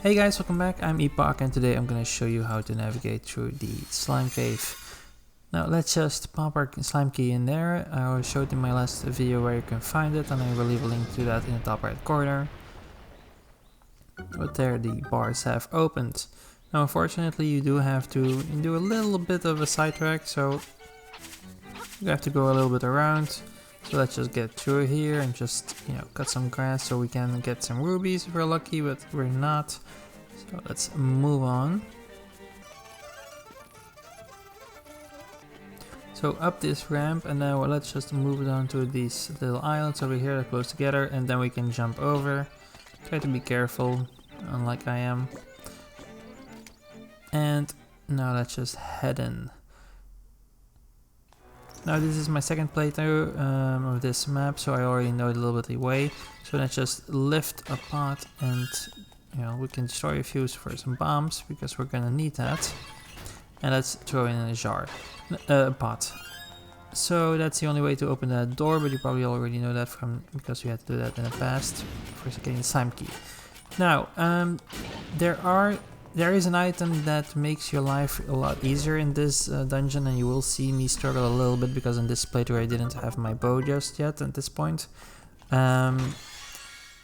Hey guys, welcome back. I'm Epokk and today I'm gonna show you how to navigate through the slime cave. Now let's just pop our slime key in there. I showed in my last video where you can find it and I will leave a link to that in the top right corner. But there the bars have opened. Now unfortunately you do have to do a little bit of a sidetrack, so you have to go a little bit around. So let's just get through here and just, cut some grass so we can get some rubies if we're lucky, but we're not. So let's move on. So up this ramp, and now let's just move down to these little islands over here that close together, and then we can jump over. Try to be careful, unlike I am. And now let's just head in. Now this is my second playthrough of this map, so I already know a little bit the way. So let's just lift a pot and we can destroy a fuse for some bombs because we're gonna need that. And let's throw in a jar, a pot. So that's the only way to open that door, but you probably already know that because we had to do that in the past for getting the slime key. Now there is an item that makes your life a lot easier in this dungeon, and you will see me struggle a little bit because in this playthrough I didn't have my bow just yet at this point.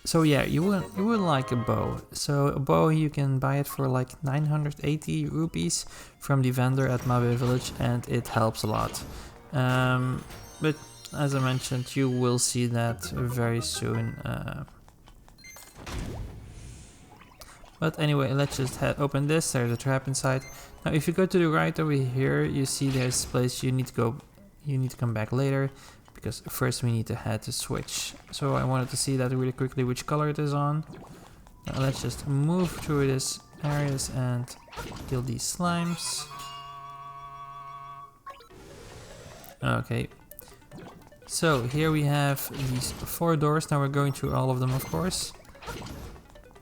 So yeah, you would like a bow. So a bow, you can buy it for like 980 rupees from the vendor at Mabe Village, and it helps a lot. But as I mentioned, you will see that very soon. But anyway, let's just open this. There's a trap inside. Now if you go to the right over here, you see there's a place you need to go. You need to come back later, because first we need to head to switch. So I wanted to see that really quickly, which color it is on. Now let's just move through these areas and kill these slimes. Okay. So here we have these 4 doors. Now we're going through all of them, of course.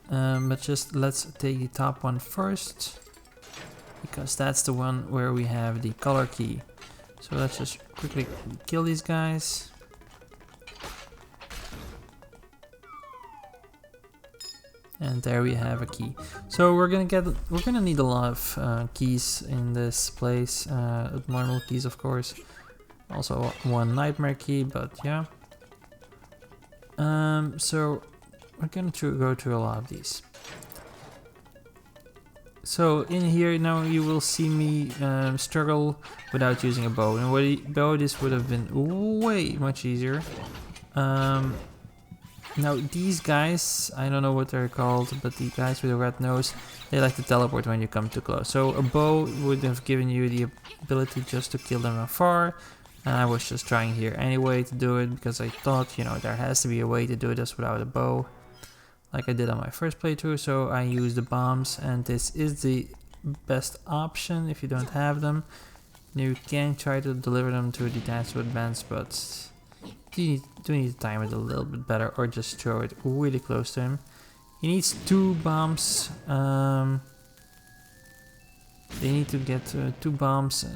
But just let's take the top one first, because that's the one where we have the color key. So let's just quickly kill these guys. And there we have a key. So we're gonna need a lot of keys in this place. Normal keys, of course. Also one nightmare key, but yeah. So we're gonna go through a lot of these. So in here now you will see me struggle without using a bow. And with a bow this would have been way much easier. Now these guys, I don't know what they're called, but the guys with a red nose, they like to teleport when you come too close. So a bow would have given you the ability just to kill them afar. And I was just trying here anyway to do it because I thought, there has to be a way to do this without a bow, like I did on my first playthrough. So I used the bombs, and this is the best option if you don't have them. You can try to deliver them to the dance with bands, but you do need to time it a little bit better, or just throw it really close to him. He needs 2 bombs. They need to get 2 bombs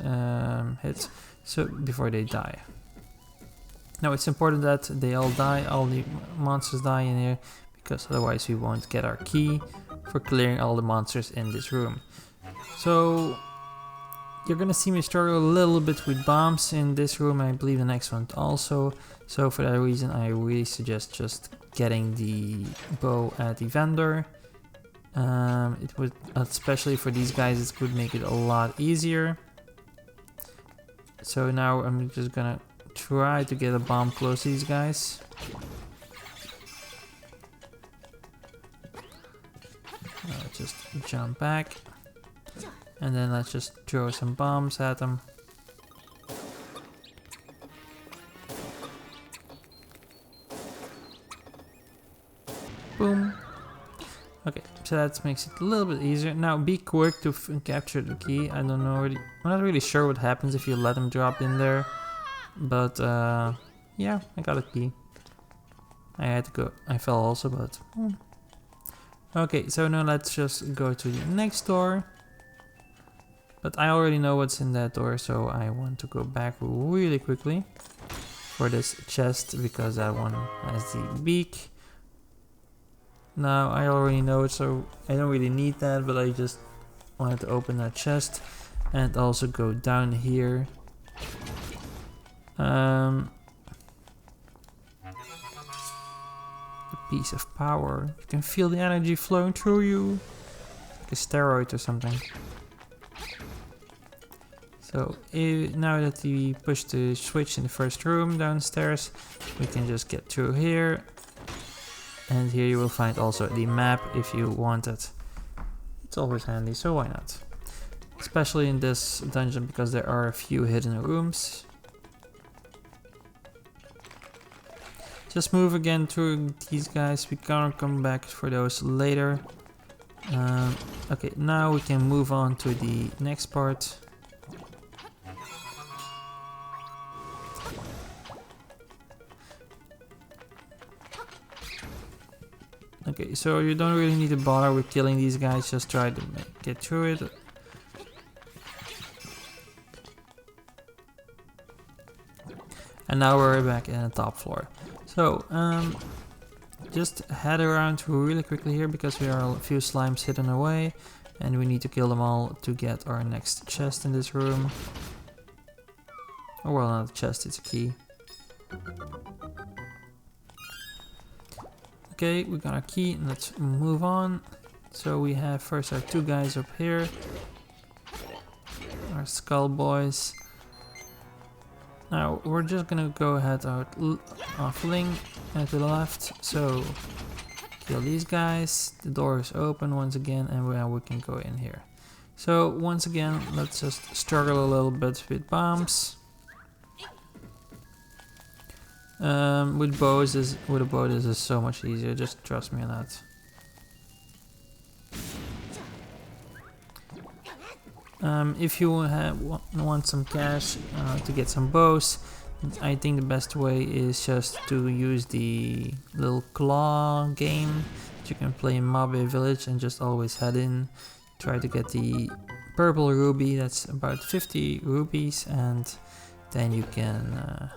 hits so before they die. Now it's important that they all die, all the monsters die in here, because otherwise we won't get our key for clearing all the monsters in this room. So you're gonna see me struggle a little bit with bombs in this room, and I believe the next one also. So for that reason I really suggest just getting the bow at the vendor. It would, especially for these guys, it could make it a lot easier. So now I'm just gonna try to get a bomb close to these guys. Let's just jump back, and then let's just throw some bombs at them. Boom. Okay, so that makes it a little bit easier. Now be quick to capture the key. I don't know, I'm not really sure what happens if you let them drop in there, but yeah, I got a key. I had to go, I fell also, but okay, so now let's just go to the next door. But I already know what's in that door, so I want to go back really quickly for this chest, because that one has the beak. Now I already know it, so I don't really need that, but I just wanted to open that chest and also go down here. The piece of power. You can feel the energy flowing through you. Like a steroid or something. So now that we push the switch in the first room downstairs, we can just get through here. And here you will find also the map if you want it. It's always handy, so why not? Especially in this dungeon because there are a few hidden rooms. Just move again through these guys. We can't come back for those later. Okay, now we can move on to the next part. Okay, so you don't really need to bother with killing these guys, just try to get through it. And now we're back in the top floor. So, just head around really quickly here because there are a few slimes hidden away. And we need to kill them all to get our next chest in this room. Oh well, not a chest, it's a key. Okay, we got our key, let's move on. So we have first our two guys up here. Our skull boys. Now we're just gonna go ahead off Ling and to the left. So kill these guys. The door is open once again and now we can go in here. So once again, let's just struggle a little bit with bombs. With a bow this is so much easier, just trust me on that. If you want some cash to get some bows, I think the best way is just to use the little claw game that you can play in Mabe Village and just always head in. Try to get the purple ruby, that's about 50 rupees, and then you can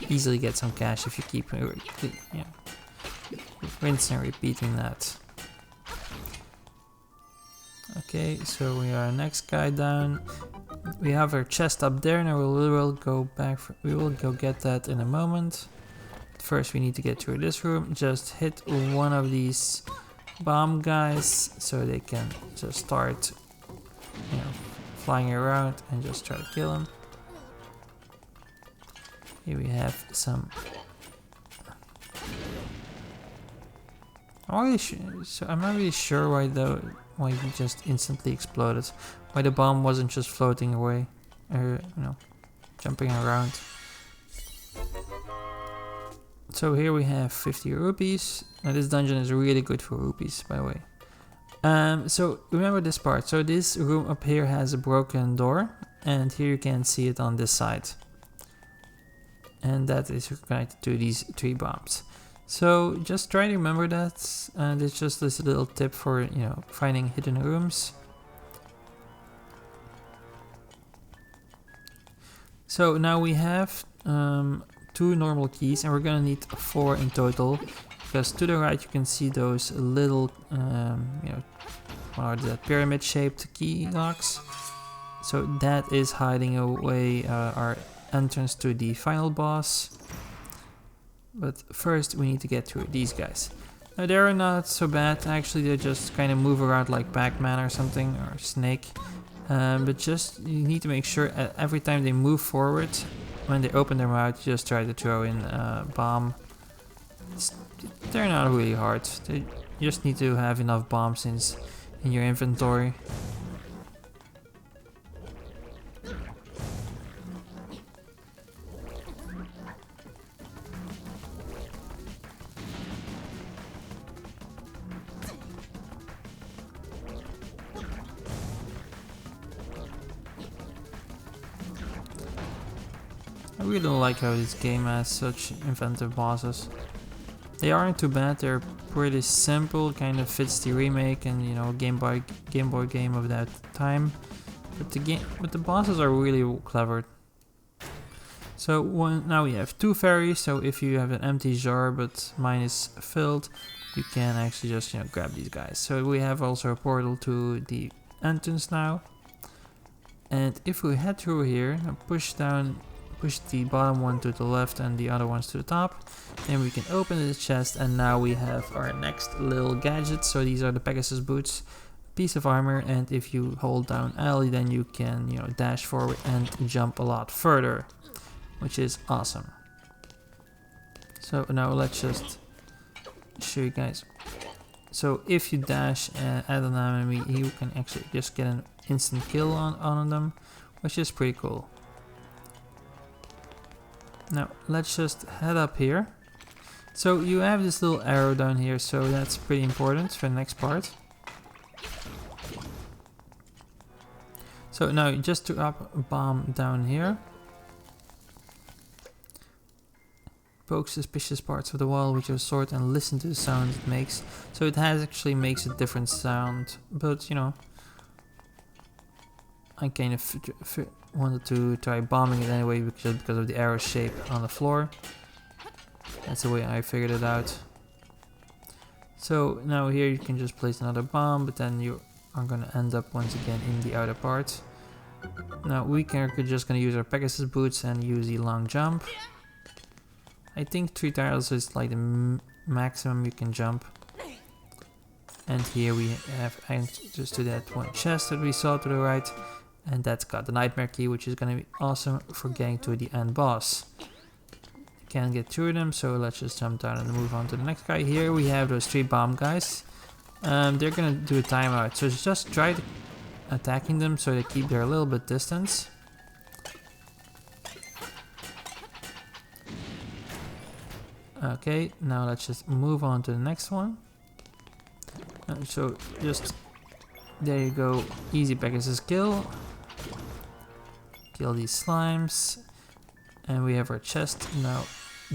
easily get some cash if you keep rinsing and repeating that. Okay, so we are next guy down. We have our chest up there, and we will go back. We will go get that in a moment. But first, we need to get through this room. Just hit one of these bomb guys, so they can just start, flying around and just try to kill him. Here we have some. I'm not really sure why he just instantly exploded. Why the bomb wasn't just floating away, or jumping around. So here we have 50 rupees. Now this dungeon is really good for rupees, by the way. So remember this part. So this room up here has a broken door, and here you can see it on this side. And that is connected to these 3 bombs. So just try to remember that, and it's just this little tip for finding hidden rooms. So now we have 2 normal keys, and we're gonna need 4 in total, because to the right you can see those little what are the pyramid-shaped key locks. So that is hiding away our entrance to the final boss. But first we need to get through these guys. Now they're not so bad, actually. They just kind of move around like Pac-Man or something, or Snake. But just you need to make sure every time they move forward, when they open their mouth, just try to throw in a bomb. They're not really hard. They just need to have enough bombs in your inventory. I really don't like how this game has such inventive bosses. They aren't too bad, they're pretty simple, kind of fits the remake and Game Boy game of that time. But the bosses are really clever. So now we have 2 fairies, so if you have an empty jar but mine is filled, you can actually just, you know, grab these guys. So we have also a portal to the entrance now. And if we head through here, push the bottom one to the left and the other ones to the top, then we can open the chest, and now we have our next little gadget. So these are the Pegasus boots, piece of armor, and if you hold down L, then you can, you know, dash forward and jump a lot further, which is awesome. So now let's just show you guys. So if you dash at an enemy, you can actually just get an instant kill on them, which is pretty cool. Now let's just head up here. So you have this little arrow down here, so that's pretty important for the next part. So now just to drop a bomb down here. Poke suspicious parts of the wall with your sword and listen to the sound it makes. So it actually makes a different sound, but you know, I kind of wanted to try bombing it anyway because of the arrow shape on the floor. That's the way I figured it out. So now here you can just place another bomb, but then you are gonna end up once again in the outer part. Now we're just gonna use our Pegasus boots and use the long jump. I think 3 tiles is like the maximum you can jump. And here we have access to that one chest that we saw to the right. And that's got the nightmare key, which is gonna be awesome for getting to the end boss. Can't get through them, so let's just jump down and move on to the next guy. Here we have those 3 bomb guys. They're gonna do a timeout, so just try attacking them so they keep their little bit distance. Okay, now let's just move on to the next one. So just, there you go, easy Pegasus kill. Kill these slimes. And we have our chest. Now,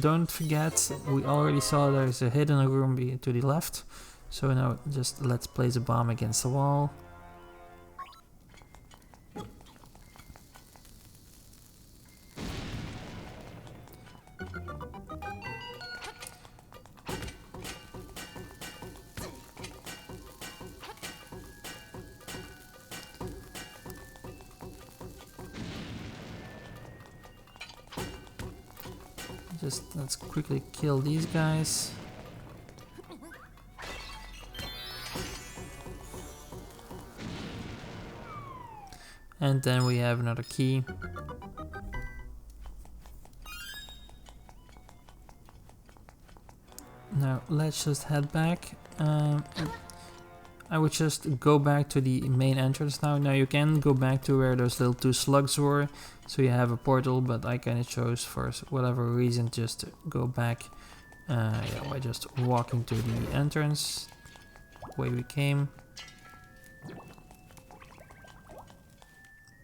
don't forget, we already saw there's a hidden room to the left. So now just let's place a bomb against the wall. Just let's quickly kill these guys. And then we have another key. Now let's just head back. I would just go back to the main entrance now. Now you can go back to where those little 2 slugs were. So you have a portal, but I kind of chose for whatever reason just to go back by just walking to the entrance, the way we came.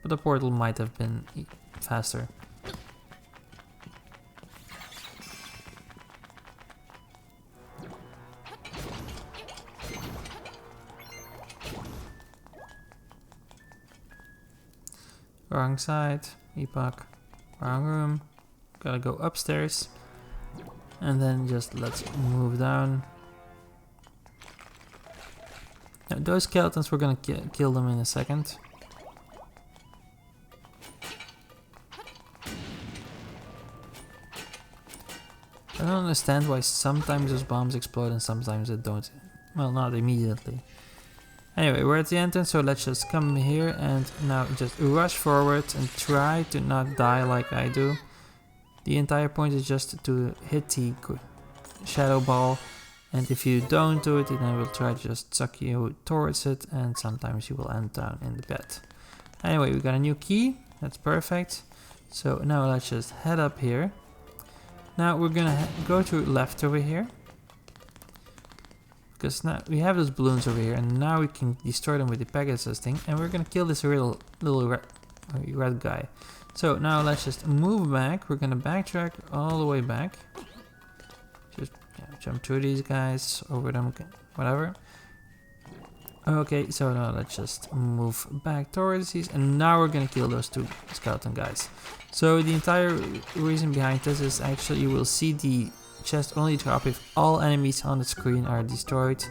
But the portal might have been faster. Wrong side, Epokk, wrong room, gotta go upstairs, and then just let's move down. Now those skeletons, we're gonna kill them in a second. I don't understand why sometimes those bombs explode and sometimes they don't. Well, not immediately. Anyway, we're at the entrance, so let's just come here and now just rush forward and try to not die like I do. The entire point is just to hit the shadow ball, and if you don't do it, then it will try to just suck you towards it, and sometimes you will end down in the bed. Anyway, we got a new key, that's perfect. So now let's just head up here. Now we're gonna go to left over here. Because now we have those balloons over here, and now we can destroy them with the Pegasus thing, and we're gonna kill this little red guy. So now let's just move back. We're gonna backtrack all the way back. Just jump through these guys, over them, whatever. Okay, so now let's just move back towards these, and now we're gonna kill those two skeleton guys. So the entire reason behind this is actually you will see the chest only drop if all enemies on the screen are destroyed,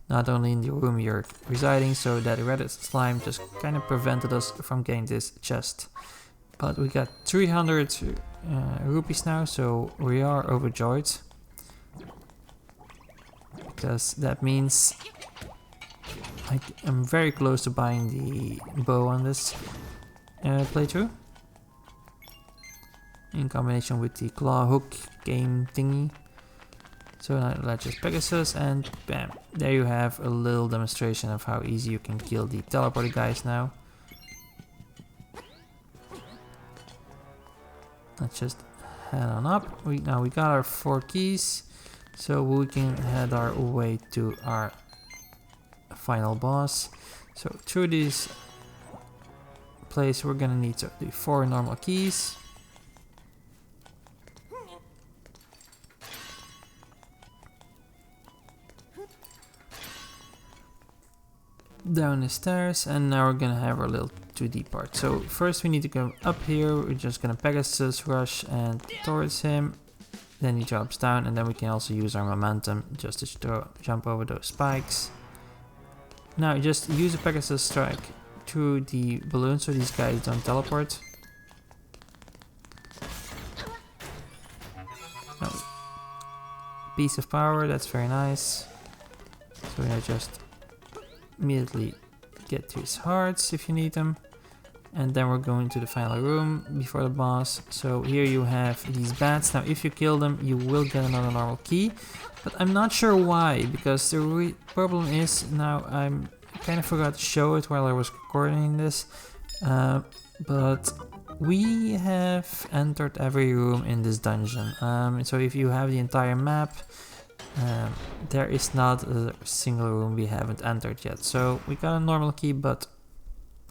not only in the room you're residing, so that red slime just kind of prevented us from getting this chest. But we got 300 rupees now, so we are overjoyed. Because that means I'm very close to buying the bow on this playthrough. In combination with the claw hook game thingy. So now let's just Pegasus and bam. There you have a little demonstration of how easy you can kill the teleporter guys now. Let's just head on up. Now we got our 4 keys. So we can head our way to our final boss. So through this place we're gonna need the 4 normal keys. Down the stairs, and now we're gonna have our little 2D part. So first we need to go up here. We're just gonna Pegasus rush and towards him. Then he drops down, and then we can also use our momentum just to jump over those spikes. Now just use a Pegasus strike through the balloon so these guys don't teleport. Oh. Piece of power, that's very nice. So we just immediately get to his hearts if you need them. And then we're going to the final room before the boss. So here you have these bats. Now if you kill them you will get another normal key. But I'm not sure why, because the problem is now I kind of forgot to show it while I was recording this. But we have entered every room in this dungeon. So if you have the entire map, there is not a single room we haven't entered yet. So we got a normal key, but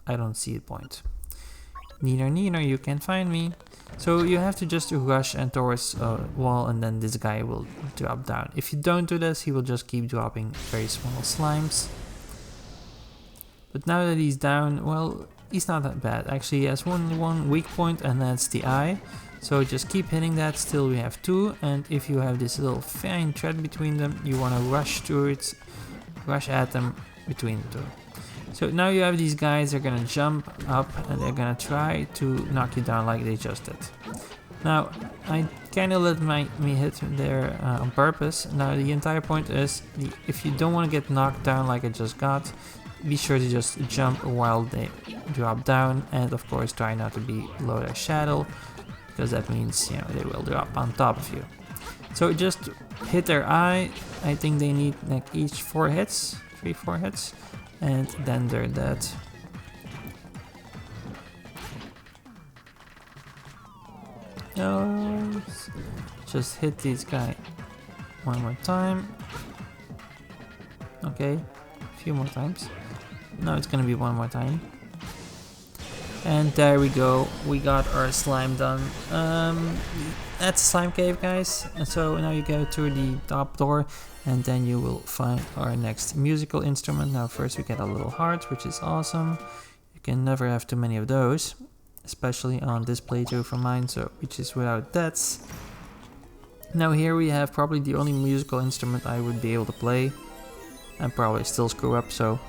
I don't see the point. Neener, you can find me. So you have to just rush and towards a wall, and then this guy will drop down. If you don't do this, he will just keep dropping very small slimes. But now that he's down, well, he's not that bad. Actually, he has one weak point, and that's the eye. So just keep hitting that. Still we have 2, and if you have this little fine thread between them, you want to rush through it, rush at them between the 2. So now you have these guys, they're gonna jump up and they're gonna try to knock you down like they just did. Now I kinda let me hit there on purpose. Now the entire point is, if you don't want to get knocked down like I just got, be sure to just jump while they drop down, and of course try not to be below their shadow, because that means, you know, they will drop on top of you. So just hit their eye. I think they need like each 4 hits, 3-4 hits. And then they're dead. No, just hit this guy one more time. Okay, a few more times. No, it's gonna be one more time. And there we go, we got our slime done. That's Slime Cave, guys. And so now you go through the top door, and then you will find our next musical instrument. Now first we get a little heart, which is awesome. You can never have too many of those, especially on this playthrough from mine, so which is without deaths. Now here we have probably the only musical instrument I would be able to play. And probably still screw up, so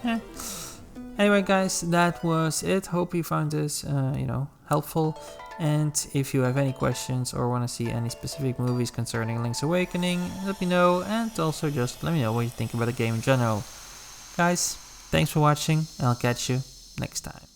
Anyway guys, that was it. Hope you found this helpful. And if you have any questions or want to see any specific movies concerning Link's Awakening, let me know, and also just let me know what you think about the game in general. Guys, thanks for watching, and I'll catch you next time.